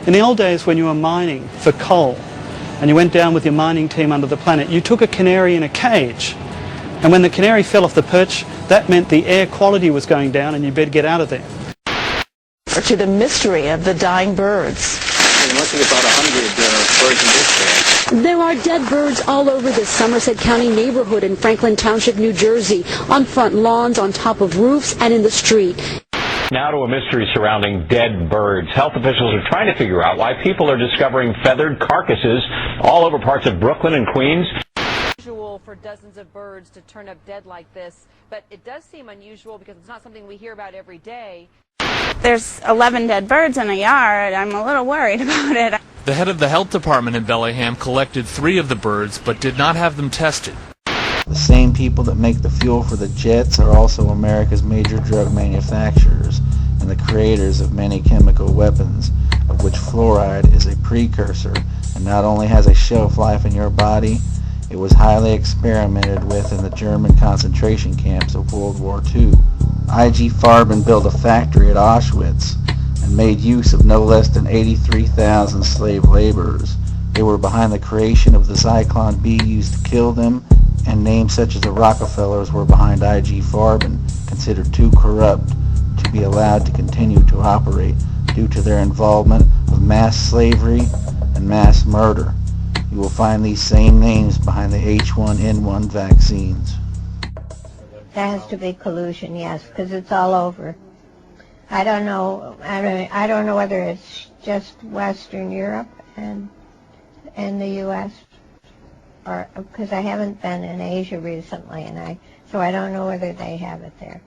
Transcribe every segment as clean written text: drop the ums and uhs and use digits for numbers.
In the old days when you were mining for coal and you went down with your mining team under the planet, you took a canary in a cage. And when the canary fell off the perch, that meant the air quality was going down and you better get out of there. To the mystery of the dying birds. There must be about 100 birds in this area. There are dead birds all over this Somerset County neighborhood in Franklin Township, New Jersey, on front lawns, on top of roofs, and in the street. Now to a mystery surrounding dead birds. Health officials are trying to figure out why people are discovering feathered carcasses all over parts of Brooklyn and Queens. Unusual for dozens of birds to turn up dead like this, but it does seem unusual because it's not something we hear about every day. There's 11 dead birds in a yard. I'm a little worried about it. The head of the health department in Bellingham collected 3 of the birds but did not have them tested. The same people that make the fuel for the jets are also America's major drug manufacturers and the creators of many chemical weapons, of which fluoride is a precursor and not only has a shelf life in your body, it was highly experimented with in the German concentration camps of World War II. IG Farben built a factory at Auschwitz and made use of no less than 83,000 slave laborers. They were behind the creation of the Zyklon B used to kill them, and names such as the Rockefellers were behind IG Farben, considered too corrupt to be allowed to continue to operate due to their involvement of mass slavery and mass murder. You will find these same names behind the H1N1 vaccines. There has to be collusion, yes, because it's all over. I don't know whether it's just Western Europe and the U.S. or because I haven't been in Asia recently, so I don't know whether they have it there.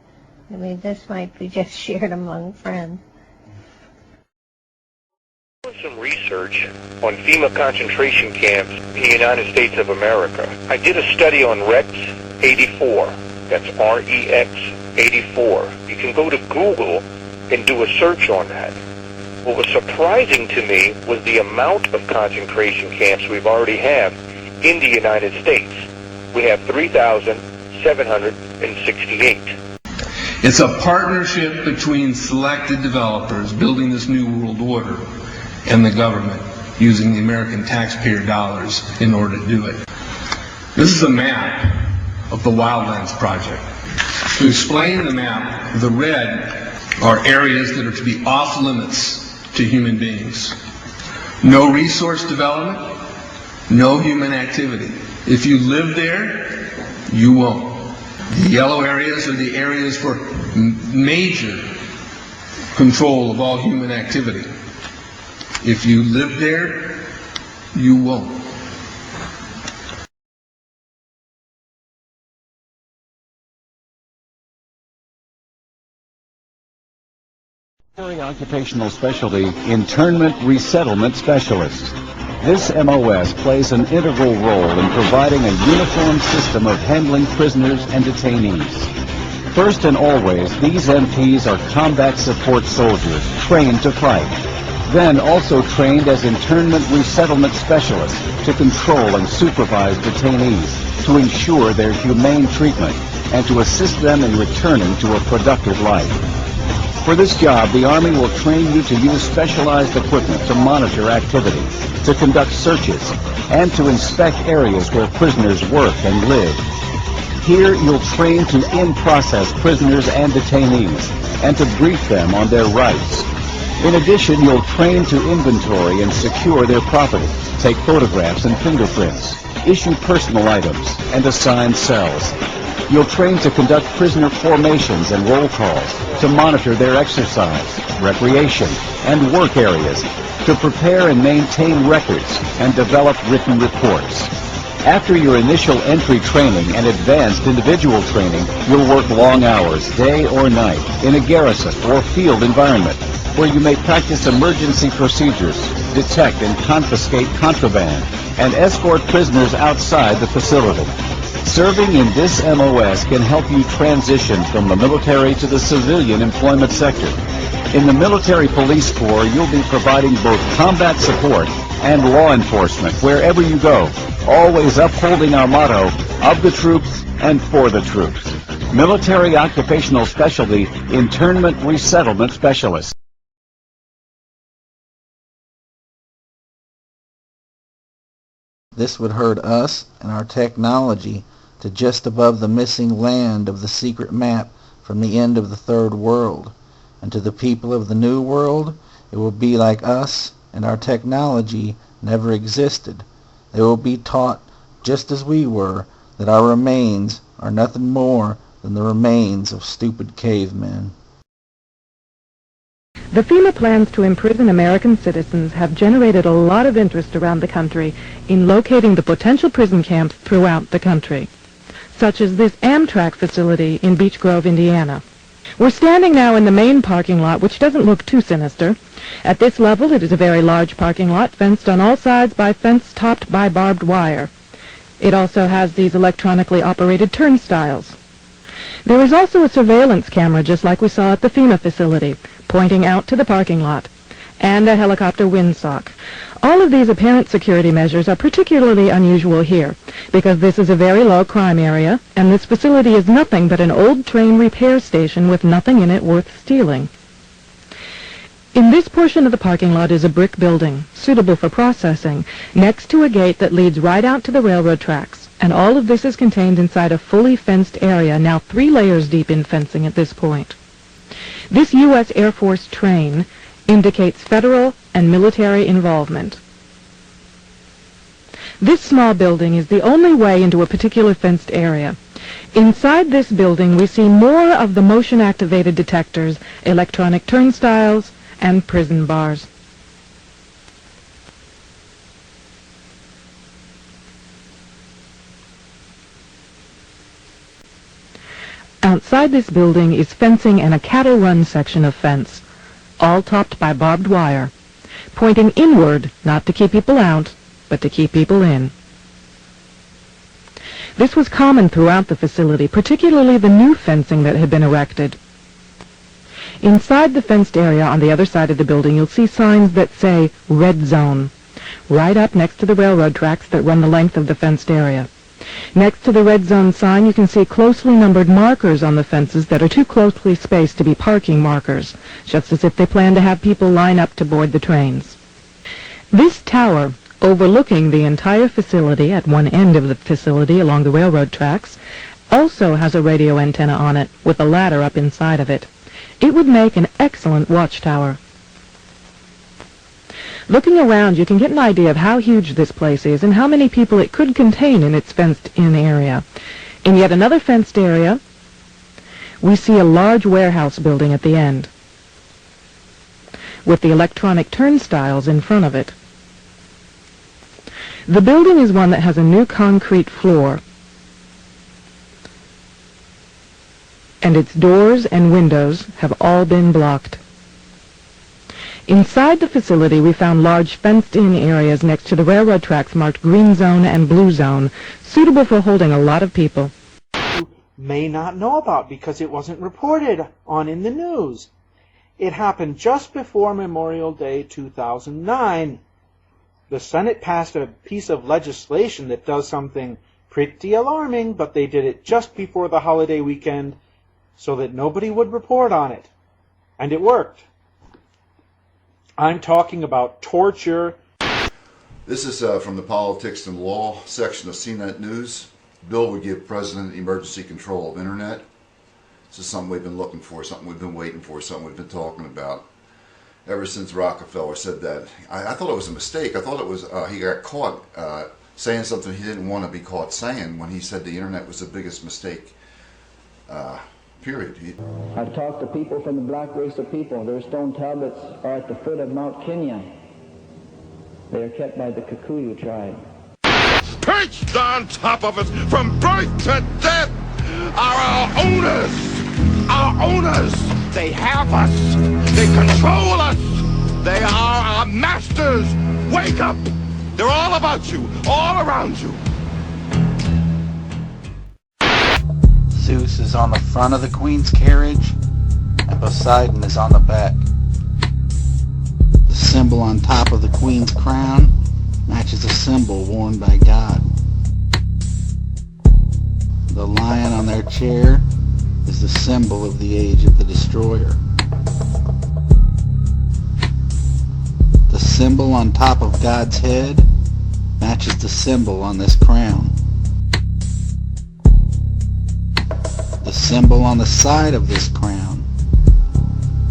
I mean, this might be just shared among friends. Some research on FEMA concentration camps in the United States of America. I did a study on Rex 84. That's REX 84. You can go to Google and do a search on that. What was surprising to me was the amount of concentration camps we've already have in the United States. We have 3,768. It's a partnership between selected developers building this new world order and the government using the American taxpayer dollars in order to do it. This is a map of the Wildlands Project. To explain the map, the red are areas that are to be off limits to human beings. No resource development, no human activity. If you live there, you won't. The yellow areas are the areas for major control of all human activity. If you live there, you won't. Occupational specialty, internment resettlement specialist. This MOS plays an integral role in providing a uniform system of handling prisoners and detainees. First and always, these MPs are combat support soldiers trained to fight. Then also trained as internment resettlement specialists to control and supervise detainees, to ensure their humane treatment, and to assist them in returning to a productive life. For this job, the Army will train you to use specialized equipment to monitor activity, to conduct searches, and to inspect areas where prisoners work and live. Here, you'll train to in-process prisoners and detainees, and to brief them on their rights. In addition, you'll train to inventory and secure their property, take photographs and fingerprints, issue personal items, and assign cells. You'll train to conduct prisoner formations and roll calls, to monitor their exercise, recreation, and work areas, to prepare and maintain records, and develop written reports. After your initial entry training and advanced individual training, you'll work long hours, day or night, in a garrison or field environment, where you may practice emergency procedures, detect and confiscate contraband, and escort prisoners outside the facility. Serving in this MOS can help you transition from the military to the civilian employment sector. In the Military Police Corps, you'll be providing both combat support and law enforcement wherever you go, always upholding our motto, of the troops and for the troops. Military Occupational Specialty, Internment Resettlement Specialist. This would hurt us and our technology to just above the missing land of the secret map from the end of the Third World. And to the people of the New World, it will be like us and our technology never existed. They will be taught, just as we were, that our remains are nothing more than the remains of stupid cavemen. The FEMA plans to imprison American citizens have generated a lot of interest around the country in locating the potential prison camps throughout the country, such as this Amtrak facility in Beech Grove, Indiana. We're standing now in the main parking lot, which doesn't look too sinister. At this level, it is a very large parking lot, fenced on all sides by fence topped by barbed wire. It also has these electronically operated turnstiles. There is also a surveillance camera, just like we saw at the FEMA facility, pointing out to the parking lot, and a helicopter windsock. All of these apparent security measures are particularly unusual here, because this is a very low crime area, and this facility is nothing but an old train repair station with nothing in it worth stealing. In this portion of the parking lot is a brick building, suitable for processing, next to a gate that leads right out to the railroad tracks, and all of this is contained inside a fully fenced area, now 3 layers deep in fencing at this point. This U.S. Air Force train indicates federal and military involvement. This small building is the only way into a particular fenced area. Inside this building we see more of the motion-activated detectors, electronic turnstiles, and prison bars. Outside this building is fencing and a cattle run section of fence, all topped by barbed wire, pointing inward, not to keep people out, but to keep people in. This was common throughout the facility, particularly the new fencing that had been erected. Inside the fenced area on the other side of the building, you'll see signs that say Red Zone, right up next to the railroad tracks that run the length of the fenced area. Next to the Red Zone sign, you can see closely numbered markers on the fences that are too closely spaced to be parking markers, just as if they plan to have people line up to board the trains. This tower, overlooking the entire facility at one end of the facility along the railroad tracks, also has a radio antenna on it with a ladder up inside of it. It would make an excellent watchtower. Looking around, you can get an idea of how huge this place is and how many people it could contain in its fenced-in area. In yet another fenced area, we see a large warehouse building at the end, with the electronic turnstiles in front of it. The building is one that has a new concrete floor, and its doors and windows have all been blocked. Inside the facility, we found large fenced-in areas next to the railroad tracks marked Green Zone and Blue Zone, suitable for holding a lot of people. You may not know about because it wasn't reported on in the news. It happened just before Memorial Day 2009. The Senate passed a piece of legislation that does something pretty alarming, but they did it just before the holiday weekend so that nobody would report on it. And it worked. I'm talking about torture. This is from the Politics and Law section of CNET News. Bill would give President emergency control of Internet. This is something we've been looking for, something we've been waiting for, something we've been talking about ever since Rockefeller said that. I thought it was a mistake. I thought it was he got caught saying something he didn't want to be caught saying when he said the Internet was the biggest mistake. Period. I've talked to people from the black race of people. Their stone tablets are at the foot of Mount Kenya. They are kept by the Kikuyu tribe. Perched on top of us from birth to death are our owners. Our owners. They have us. They control us. They are our masters. Wake up. They're all about you. All around you. Zeus is on the front of the Queen's carriage, and Poseidon is on the back. The symbol on top of the Queen's crown matches a symbol worn by God. The lion on their chair is the symbol of the age of the destroyer. The symbol on top of God's head matches the symbol on this crown. The symbol on the side of this crown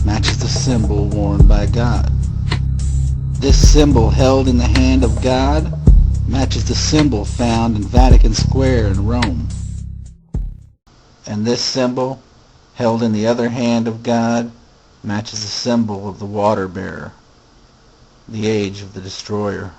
matches the symbol worn by God. This symbol held in the hand of God matches the symbol found in Vatican Square in Rome. And this symbol, held in the other hand of God, matches the symbol of the water bearer, the age of the destroyer.